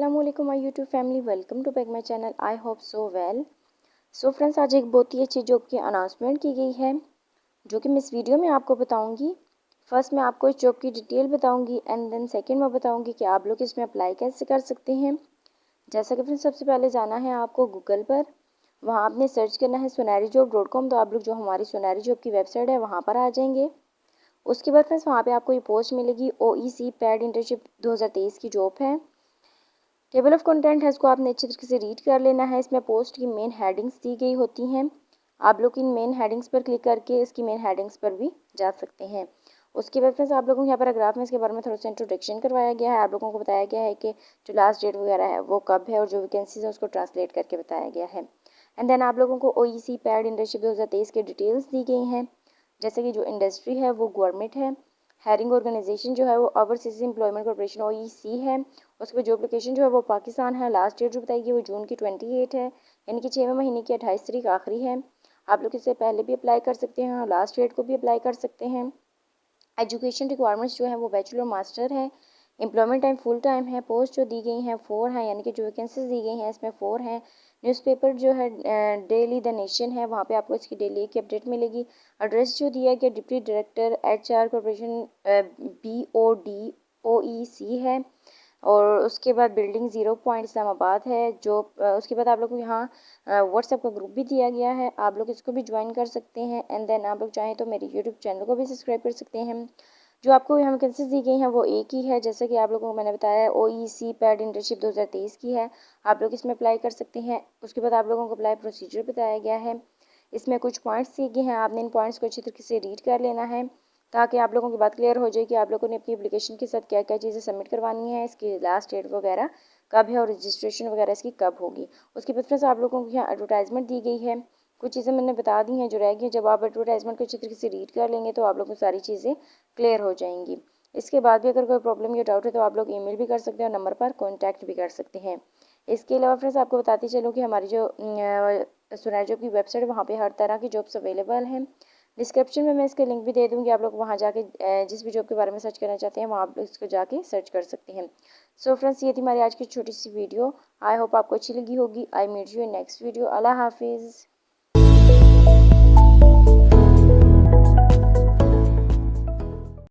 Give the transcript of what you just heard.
अस्सलामुअलैकुम my YouTube family, welcome to back my channel. I hope so well. So friends, आज एक बहुत ही अच्छी जॉब की अनाउंसमेंट की गई है जो कि मैं इस वीडियो में आपको बताऊंगी। फर्स्ट मैं आपको इस जॉब की डिटेल बताऊंगी एंड देन सेकंड मैं बताऊंगी कि आप लोग इसमें अप्लाई कैसे कर सकते हैं। जैसा कि फ्रेंड्स, सबसे पहले जाना है आपको गूगल पर, वहाँ आपने सर्च करना है sunarijob.com। तो आप लोग जो हमारी सुनहरी जॉब की वेबसाइट है वहाँ पर आ जाएंगे। उसके बाद फ्रेंड्स वहाँ पे आपको ये पोस्ट मिलेगी, OEC पैड इंटर्नशिप 2023 की जॉब है। टेबल ऑफ कंटेंट है, इसको आपने अच्छी तरीके से रीड कर लेना है। इसमें पोस्ट की मेन हेडिंग्स दी गई होती हैं। आप लोग इन मेन हेडिंग्स पर क्लिक करके इसकी मेन हेडिंग्स पर भी जा सकते हैं। उसके बाद फ्रेंड्स आप लोगों को यहाँ पर ग्राफ में इसके बारे में थोड़ा सा इंट्रोडक्शन करवाया गया है। आप लोगों को बताया गया है कि जो लास्ट डेट वगैरह है वो कब है और जो वैकेंसीज है उसको ट्रांसलेट करके बताया गया है। एंड देन आप लोगों को OEC पैड इंटर्नशिप 2023 के डिटेल्स दी गई हैं। जैसे कि जो इंडस्ट्री है वो गवर्नमेंट है। हायरिंग ऑर्गेनाइजेशन जो है वो ओवरसीज एम्प्लॉयमेंट कॉर्पोरेशन OEC है। उसके बाद जॉब लोकेशन जो है वो पाकिस्तान है। लास्ट डेट जो बताई गई वो जून की 28 है, यानी कि 6वें महीने की 28 तारीख आखिरी है। आप लोग इससे पहले भी अप्लाई कर सकते हैं और लास्ट डेट को भी अप्लाई कर सकते हैं। एजुकेशन रिक्वायरमेंट्स जो है वो बैचलर मास्टर है। एम्प्लॉयमेंट टाइम फुल टाइम है। पोस्ट जो दी गई हैं 4 हैं, यानी कि जो वैकेंसीज दी गई हैं इसमें 4 हैं। न्यूज़पेपर जो है डेली द नेशन है, वहाँ पे आपको इसकी डेली की अपडेट मिलेगी। एड्रेस जो दिया गया deputy director HR corporation BOD OEC है। और उसके बाद बिल्डिंग 0 पॉइंट इस्लामाबाद है। जो उसके बाद आप लोग को यहाँ व्हाट्सएप का ग्रुप भी दिया गया है, आप लोग इसको भी ज्वाइन कर सकते हैं। एंड देन आप लोग चाहें तो मेरे यूट्यूब चैनल को भी सब्सक्राइब कर सकते हैं। जो आपको यहाँ वैकेंसीज दी गई हैं वो एक ही है, जैसे कि आप लोगों को मैंने बताया OEC पैड इंटर्नशिप 2023 की है। आप लोग इसमें अप्लाई कर सकते हैं। उसके बाद आप लोगों को अप्लाई प्रोसीजर बताया गया है। इसमें कुछ पॉइंट्स दिए गए हैं, आपने इन पॉइंट्स को अच्छी तरीके से रीड कर लेना है ताकि आप लोगों की बात क्लियर हो जाए कि आप लोगों ने अपनी एप्लीकेशन के साथ क्या क्या चीज़ें सबमिट करवानी है, इसकी लास्ट डेट वगैरह कब है और रजिस्ट्रेशन वगैरह इसकी कब होगी। उसके बाद फ्रेंड्स आप लोगों को यहाँ एडवर्टाइजमेंट दी गई है। कुछ चीज़ें मैंने बता दी हैं जो रह गई। जब आप एडवर्टाइजमेंट को अच्छी तरीके से रीड कर लेंगे तो आप लोगों को सारी चीज़ें क्लियर हो जाएंगी। इसके बाद भी अगर कोई प्रॉब्लम या डाउट है तो आप लोग ईमेल भी कर सकते हैं और नंबर पर कॉन्टैक्ट भी कर सकते हैं। इसके अलावा फ्रेंड्स आपको बताती चलूँ कि हमारी जो सुनहरी जॉब की वेबसाइट है वहाँ पे हर तरह की जॉब्स अवेलेबल हैं। डिस्क्रिप्शन में मैं इसके लिंक भी दे दूँगी, आप लोग वहाँ जाके जिस भी जॉब के बारे में सर्च करना चाहते हैं वहाँ आप इसको जाके सर्च कर सकते हैं। सो फ्रेंड्स, ये थी हमारी आज की छोटी सी वीडियो। आई होप आपको अच्छी लगी होगी। I meet you in next video. Allah हाफिज़।